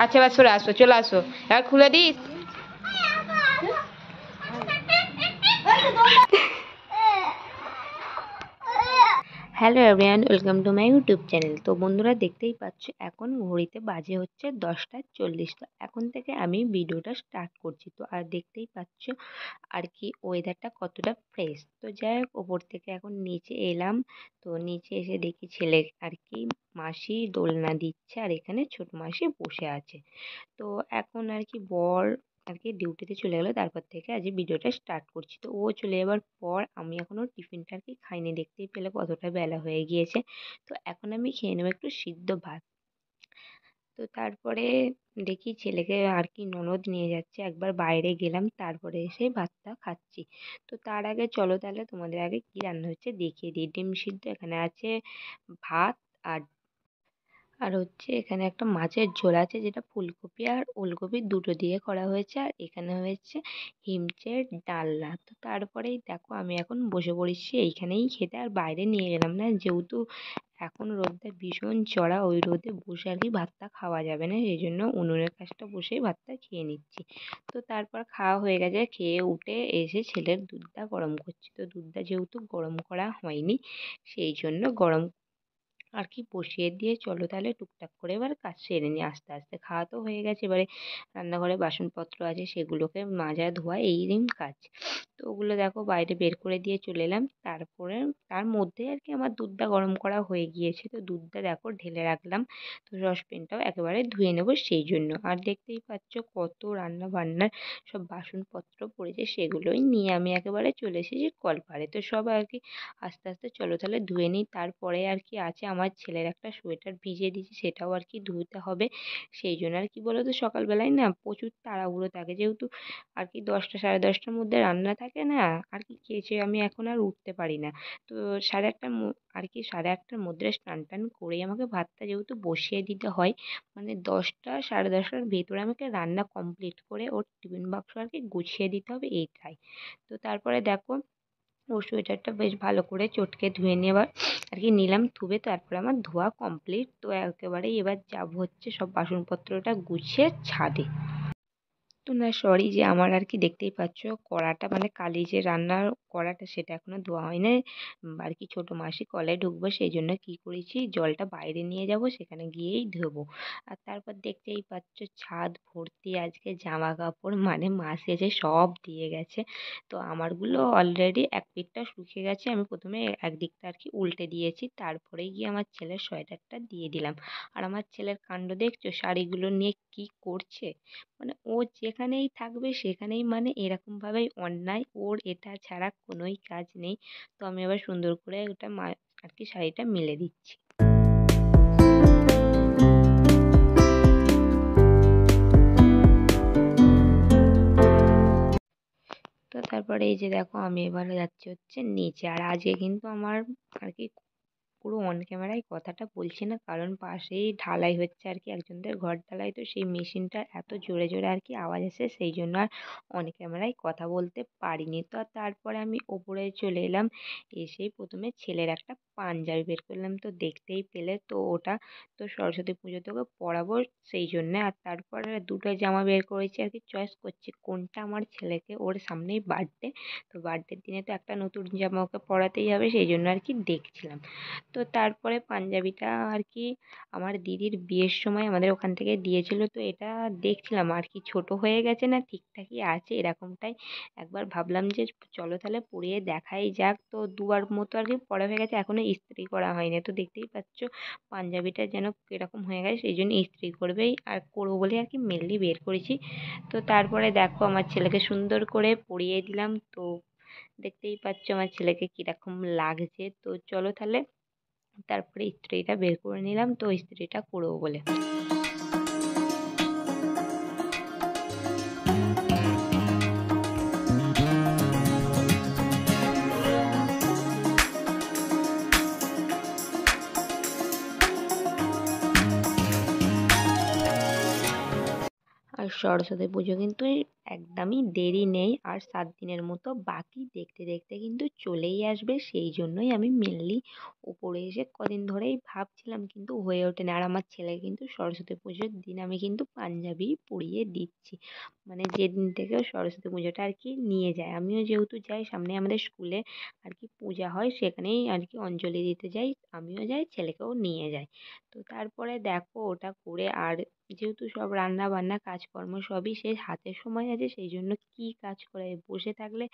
আচ্ছা এবার সরে আসো, চলে আসো, এবার খুলে this. Hello everyone, welcome to my YouTube channel. তো বন্ধুরা দেখতেই পাচ্ছ এখন ঘড়িতে বাজে হচ্ছে 10টা 40। তো এখন থেকে আমি ভিডিওটা স্টার্ট করছি। তো আর দেখতেই পাচ্ছ আর কি ওয়েদারটা কতটা ফ্রেশ। তো যাই হোক, ওপর থেকে এখন নিচে এলাম। তো নিচে এসে দেখি ছেলে আর কি মাসি দোলনা দিচ্ছে, আর এখানে ছোট মাসি বসে আছে। তো এখন আর কি বর আর কি ডিউটিতে চলে গেলো, তারপর থেকে আজ ভিডিওটা স্টার্ট করছি। তো ও চলে যাবার পর আমি এখনো টিফিনটা আর কি খাইনি, দেখতেই পেলে কতটা বেলা হয়ে গিয়েছে। তো এখন আমি খেয়ে নেবো একটু সিদ্ধ ভাত। তো তারপরে দেখি ছেলেকে আর কি ননদ নিয়ে যাচ্ছে, একবার বাইরে গেলাম, তারপরে এসে ভাতটা খাচ্ছি। তো তার আগে চলো তাহলে তোমাদের আগে কি রান্না হচ্ছে দেখিয়ে দিই। ডিম সিদ্ধ এখানে আছে, ভাত, আর আর হচ্ছে এখানে একটা মাছের ঝোল আছে, যেটা ফুলকপি আর ওলকপি দুটো দিয়ে করা হয়েছে। আর এখানে হয়েছে হিমচের ডালনা। তো তারপরেই দেখো আমি এখন বসে পড়েছি এইখানেই খেতে, আর বাইরে নিয়ে গেলাম না, যেহেতু এখন রোদটা ভীষণ চড়া, ওই রোদে বসে আর কি ভাতটা খাওয়া যাবে না, সেই জন্য উনুনের কাছটা বসেই ভাতটা খেয়ে নিচ্ছি। তো তারপর খাওয়া হয়ে গেছে, খেয়ে উঠে এসে ছেলের দুধটা গরম করছি। তো দুধটা যেহেতু গরম করা হয়নি, সেই জন্য গরম আর কি বসিয়ে দিয়ে চলো তাহলে টুকটাক করে এবার কাজ সেরে নিই আস্তে আস্তে। খাওয়া তো হয়ে গেছে, এবারে রান্নাঘরে বাসনপত্র আছে সেগুলোকে মাজা ধোয়া এই কাজ। তো ওগুলো দেখো বাইরে বের করে দিয়ে চলে এলাম। তারপরে তার মধ্যে আর কি আমার দুধটা গরম করা হয়ে গিয়েছে, তো দুধটা দেখো ঢেলে রাখলাম। তো সসপ্যানটাও একেবারে ধুয়ে নেবো সেই জন্য। আর দেখতেই পাচ্ছ কত রান্না বান্নার সব বাসনপত্র পড়েছে, সেগুলোই নিয়ে আমি একেবারে চলে এসেছি কলপাড়ে। তো সব আর কি আস্তে আস্তে চলো তাহলে ধুয়ে নিই। তারপরে আর কি আছে, আমার ছেলের একটা সোয়েটার ভিজিয়ে দিয়েছি, সেটাও আর কি ধুতে হবে। সেই জন্য আর কি বলো তো, সকালবেলায় না প্রচুর তাড়াহুড়ো থাকে, যেহেতু আর কি 10টা 10:30টার মধ্যে রান্না থাকে না, আর কি খেয়েছে আমি এখন আর উঠতে পারি না। তো 8:30টার মধ্যে স্নান টান করেই আমাকে ভাতটা যেহেতু বসিয়ে দিতে হয়, মানে 10টা 10:30টার ভেতরে আমাকে রান্না কমপ্লিট করে ওর টিফিন বাক্স আর কি গুছিয়ে দিতে হবে এইটাই। তো তারপরে দেখো ওর সোয়েটারটা বেশ ভালো করে চটকে ধুয়ে নেবার আর কি নিলাম ধুবে। তারপরে আমার ধোয়া কমপ্লিট। তো একেবারেই এবার যাবো হচ্ছে সব বাসনপত্রটা গুছিয়ে ছাদে। তো না সরি, যে আমার আর কি দেখতেই পাচ্ছ কড়াটা, মানে কালি যে রান্নার কড়াটা, সেটা এখনো ধোয়া হয় না। আর কি ছোট মাসি কলে ঢুকবো, সেই জন্য কি করেছি জলটা বাইরে নিয়ে যাব, সেখানে গিয়েই ধোবো। আর তারপর দেখতেই পাচ্ছ ছাদ ভর্তি আজকে জামা কাপড়, মানে মাসি এসে সব দিয়ে গেছে। তো আমারগুলো অলরেডি এক পিঠটা শুকিয়ে গেছে, আমি প্রথমে একদিকটা আর কি উল্টে দিয়েছি, তারপরে গিয়ে আমার ছেলের সোয়েটারটা দিয়ে দিলাম। আর আমার ছেলের কাণ্ড দেখছো, শাড়িগুলো নিয়ে কি করছে, মানে ও যেখানেই থাকবে সেখানেই মানে এরকমভাবেই অন্যায়, ওর এটা ছাড়া কোনোই কাজ নেই। তো আমি আবার সুন্দর করে ওটা আর কি শাড়িটা মেলে দিচ্ছি। তো তারপরে এই যে দেখো আমি এবারে যাচ্ছি হচ্ছে নিচে। আর আজকে কিন্তু আমার আর কি পুরো অন ক্যামেরায় কথাটা বলছি না, কারণ পাশেই ঢালাই হচ্ছে আর কি একজনদের ঘর ঢালাই। তো সেই মেশিনটা এত জোরে জোরে আর কি আওয়াজ আসে, সেই জন্য আর অন ক্যামেরায় কথা বলতে পারিনি। তো আর তারপরে আমি ওপরে চলে এলাম, এসেই প্রথমে ছেলের একটা পাঞ্জাবি বের করলাম। তো দেখতেই পেলে, তো ওটা তো সরস্বতী পুজোতে ওকে পরাবো সেই জন্যে। আর তারপরে দুটো জামা বের করেছি আর কি, চয়েস করছি কোনটা আমার ছেলেকে, ওর সামনেই বার্থডে, তো বার্থডের দিনে তো একটা নতুন জামা ওকে পরাতেই হবে, সেই জন্য আর কি দেখছিলাম। তো তারপরে পাঞ্জাবিটা আর কি আমার দিদির বিয়ের সময় আমাদের ওখান থেকে দিয়েছিল। তো এটা দেখছিলাম আর কি ছোট হয়ে গেছে না ঠিকঠাকই আছে এরকমটাই, একবার ভাবলাম যে চলো তাহলে পরিয়ে দেখাই যাক। তো দুবার মতো আর কি পরা হয়ে গেছে, এখনো ইস্ত্রি করা হয়নি। তো দেখতেই পাচ্ছ পাঞ্জাবিটা যেন কিরকম হয়ে গেছে, সেই জন্য ইস্ত্রি করবেই আর করবো বলে আর কি মেনলি বের করেছি। তো তারপরে দেখো আমার ছেলেকে সুন্দর করে পরিয়ে দিলাম। তো দেখতেই পাচ্ছ আমার ছেলেকে কিরকম লাগছে। তো চলো তাহলে তারপরে ইস্ত্রিটা বের করে নিলাম, তো ইস্ত্রিটা করবো বলে। আর সরস্বতী পুজো কিন্তু একদমই দেরি নেই, আর 7 দিনের মতো বাকি। দেখতে দেখতে কিন্তু চলেই আসবে, সেই জন্যই আমি মেনলি উপরে এসে কদিন ধরেই ভাবছিলাম, কিন্তু হয়ে ওঠে না। আর আমার ছেলে কিন্তু সরস্বতী পুজোর দিন আমি কিন্তু পাঞ্জাবি পরিয়ে দিচ্ছি, মানে যেদিন থেকে ও সরস্বতী পুজোটা আর কি নিয়ে যায়। আমিও যেহেতু যাই, সামনে আমাদের স্কুলে আর কি পূজা হয়, সেখানেই আর কি অঞ্জলি দিতে যাই, আমিও যাই, ছেলেকেও নিয়ে যাই। তো তারপরে দেখো ওটা করে, আর যেহেতু সব রান্না বান্না কাজকর্ম সবই শেষ, হাতে সময় আছে, সেই জন্য কি কাজ করে বসে থাকলে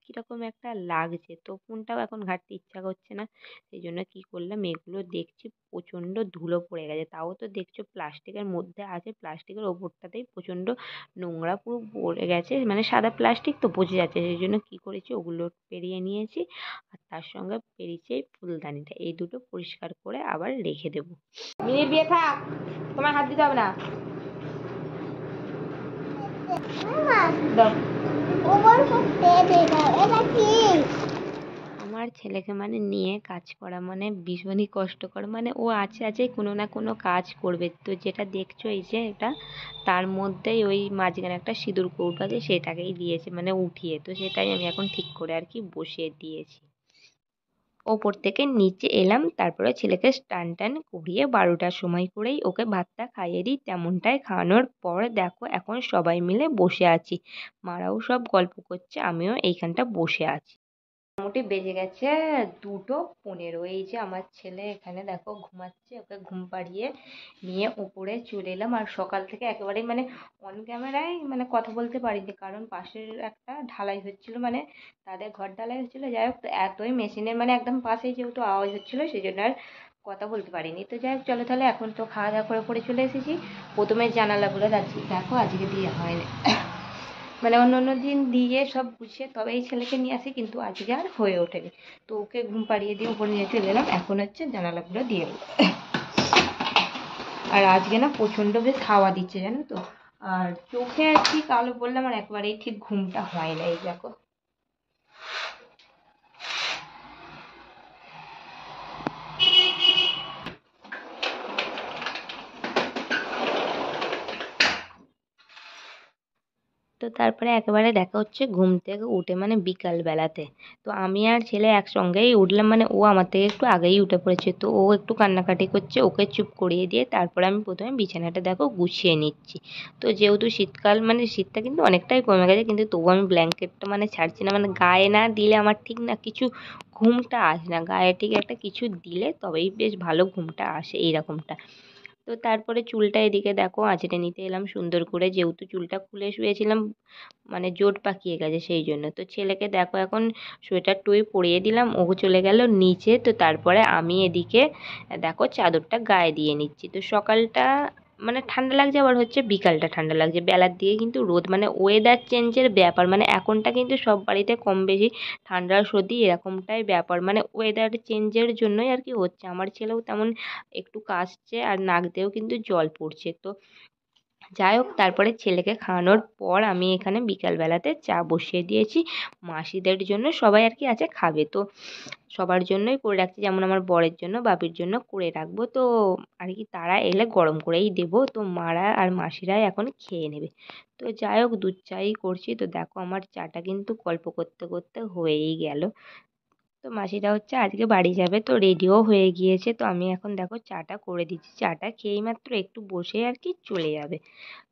কিরকম একটা লাগছে, তো ফোনটাও এখন ঘাঁটতে ইচ্ছা করছে না। সেই জন্য কি করলাম, এগুলো দেখছি প্রচণ্ড ধুলো পড়ে গেছে, তাও তো দেখছো প্লাস্টিকের মধ্যে আছে, প্লাস্টিকের ওপরটাতেই প্রচণ্ড নোংরা পুরো পড়ে গেছে, মানে সাদা প্লাস্টিক তো বোঝা যাচ্ছে। সেই জন্য কি করেছি, ওগুলো পেরিয়ে নিয়েছি, আর তার সঙ্গে পেরিয়েছি এই ফুলদানিটা, এই দুটো পরিষ্কার করে আবার রেখে দেবো। মিনিট বিয়ে থাক, তোমার হাত দিতে হবে না। আমার ছেলেকে মানে নিয়ে কাজ করা মানে ভীষণই কষ্টকর, মানে ও আছে আছে কোনো না কোনো কাজ করবে। তো যেটা দেখছো এই যে এটা, তার মধ্যেই ওই মাঝখানে একটা সিঁদুর কৌটো আছে, সেটাকেই দিয়েছে মানে উঠিয়ে, তো সেটাই আমি এখন ঠিক করে আর কি বসিয়ে দিয়েছি। ওপর থেকে নিচে এলাম, তারপরে ছেলেকে স্নান টান করিয়ে 12টার সময় করেই ওকে ভাতটা খাইয়ে দিই। তেমনটাই খাওয়ানোর পর দেখো এখন সবাই মিলে বসে আছি, মারাও সব গল্প করছে, আমিও এইখানটা বসে আছি। মোটামুটি বেজে গেছে 2:15। এই যে আমার ছেলে এখানে দেখো ঘুমাচ্ছে, ওকে ঘুম পাড়িয়ে নিয়ে উপরে চলে এলাম। আর সকাল থেকে একেবারেই মানে অন ক্যামেরায় মানে কথা বলতে পারিনি, কারণ পাশের একটা ঢালাই হচ্ছিল, মানে তাদের ঘর ঢালাই হচ্ছিল। যাই হোক, তো এতই মেশিনের মানে একদম পাশেই যেহেতু আওয়াজ হচ্ছিল, সেই জন্য আর কথা বলতে পারিনি। তো যাই হোক, চলো তাহলে এখন তো খাওয়া দাওয়া করে পরে চলে এসেছি। প্রথমে জানালাগুলো দেখো আজকে দিয়ে হয়নি, মানে অন্য অন্য দিন দিয়ে সব গুছিয়ে তবেই ছেলেকে নিয়ে আসি, কিন্তু আজকে আর হয়ে ওঠেনি। তো ওকে ঘুম পাড়িয়ে দিয়ে উপরে নিয়ে চলে এলাম, এখন হচ্ছে জানালাগুলো দিয়ে দেবো। আর আজকে না প্রচণ্ড বেশ হাওয়া দিচ্ছে জানো তো, আর চোখে আর কি কালো বললাম, আর একবারেই ঠিক ঘুমটা হয় না। এই দেখো, তো তারপরে একেবারে দেখা হচ্ছে ঘুম থেকে উঠে মানে বিকাল বেলাতে। তো আমি আর ছেলে একসঙ্গেই উঠলাম, মানে ও আমার থেকে একটু আগেই উঠে পড়েছে, তো ও একটু কান্নাকাটি করছে, ওকে চুপ করিয়ে দিয়ে তারপরে আমি প্রথমে বিছানাটা দেখো গুছিয়ে নিচ্ছি। তো যেহেতু শীতকাল, মানে শীতটা কিন্তু অনেকটাই কমে গেছে, কিন্তু তবু আমি ব্ল্যাঙ্কেটটা মানে ছাড়ছি না, মানে গায়ে না দিলে আমার ঠিক না কিছু ঘুমটা আসে না, গায়ে ঠিক একটা কিছু দিলে তবেই বেশ ভালো ঘুমটা আসে এইরকমটা। তো তারপরে চুলটা এদিকে দেখো আঁচড়ে নিতে এলাম সুন্দর করে, যেহেতু চুলটা খুলে শুয়েছিলাম মানে জোট পাকিয়ে গেছে, সেই জন্য। তো ছেলেকে দেখো এখন সোয়েটার টুই পরিয়ে দিলাম, ও চলে গেল নিচে। তো তারপরে আমি এদিকে দেখো চাদরটা গায়ে দিয়ে নিচ্ছি। তো সকালটা মানে ঠান্ডা লাগছে, আবার হচ্ছে বিকালটা ঠান্ডা লাগছে, বেলার দিকে কিন্তু রোদ, মানে ওয়েদার চেঞ্জের ব্যাপার, মানে এখনটা কিন্তু সব বাড়িতে কম বেশি ঠান্ডা সর্দি এরকমটাই ব্যাপার, মানে ওয়েদার চেঞ্জের জন্যই আর কি হচ্ছে। আমার ছেলেও তেমন একটু কাশছে, আর নাক দিয়েও কিন্তু জল পড়ছে। তো যাই হোক, তারপরে ছেলেকে খাওয়ানোর পর আমি এখানে বিকালবেলাতে চা বসিয়ে দিয়েছি মাসিদের জন্য, সবাই আর কি আছে খাবে, তো সবার জন্যই করে রাখছি, যেমন আমার বরের জন্য বাপির জন্য করে রাখবো, তো আর কি তারা এলে গরম করেই দেবো, তো মারা আর মাসিরাই এখন খেয়ে নেবে। তো যাই হোক, দুধ চাই করছি। তো দেখো আমার চাটা কিন্তু গল্প করতে করতে হয়েই গেল। তো মাসিরা হচ্ছে আজকে বাড়ি যাবে, তো রেডিও হয়ে গিয়েছে, তো আমি এখন দেখো চাটা করে দিচ্ছি, চাটা খেয়েই মাত্র একটু বসে আর কি চলে যাবে।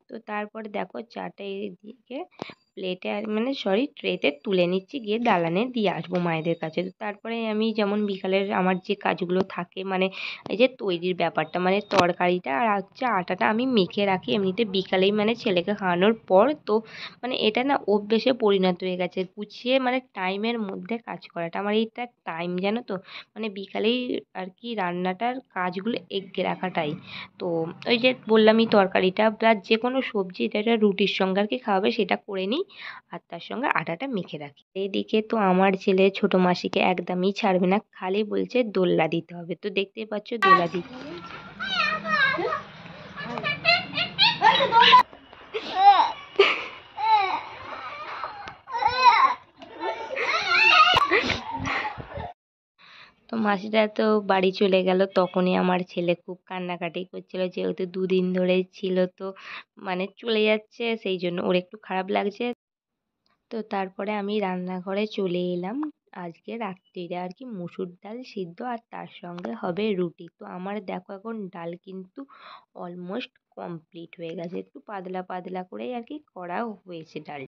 তো তারপরে দেখো চাটা এদিকে প্লেটে মানে সরি ট্রেতে তুলে নিচ্ছি, গিয়ে দালানে দিয়ে আসবো মায়েদের কাছে। তো তারপরে আমি যেমন বিকালের আমার যে কাজগুলো থাকে, মানে এই যে তৈরির ব্যাপারটা, মানে তরকারিটা আর হচ্ছে আটাটা আমি মেখে রাখি এমনিতে বিকালেই, মানে ছেলেকে খাওয়ানোর পর। তো মানে এটা না অভ্যেসে পরিণত হয়ে গেছে, গুছিয়ে মানে টাইমের মধ্যে কাজ করাটা আমার এইটা টাইম, জানো তো, মানে বিকালেই আর কি রান্নাটার কাজগুলো এগিয়ে রাখাটাই। তো ওই যে বললামই তরকারিটা প্লাস যে কোনো সবজি যেটা রুটির সঙ্গে আর কি খাওয়াবে সেটা করে নিই, আর তার সঙ্গে আটাটা মেখে রাখি। এদিকে তো আমার ছেলে ছোট মাসিকে একদমই ছাড়বে না, খালি বলছে দোল্লা দিতে হবে। তো দেখতেই পাচ্ছ দোলা দিতে তো মাসিরা তো বাড়ি চলে গেল, তখনই আমার ছেলে খুব কান্নাকাটি করছিল, যেহেতু দুদিন ধরে ছিল, তো মানে চলে যাচ্ছে, সেই জন্য ওর একটু খারাপ লাগছে। তো তারপরে আমি রান্নাঘরে চলে এলাম। আজকে রাত্রিরে আর কি মুসুর ডাল সিদ্ধ, আর তার সঙ্গে হবে রুটি। তো আমার দেখো এখন ডাল কিন্তু অলমোস্ট কমপ্লিট হয়ে গেছে, একটু পাতলা পাতলা করেই আর কি করা হয়েছে ডাল।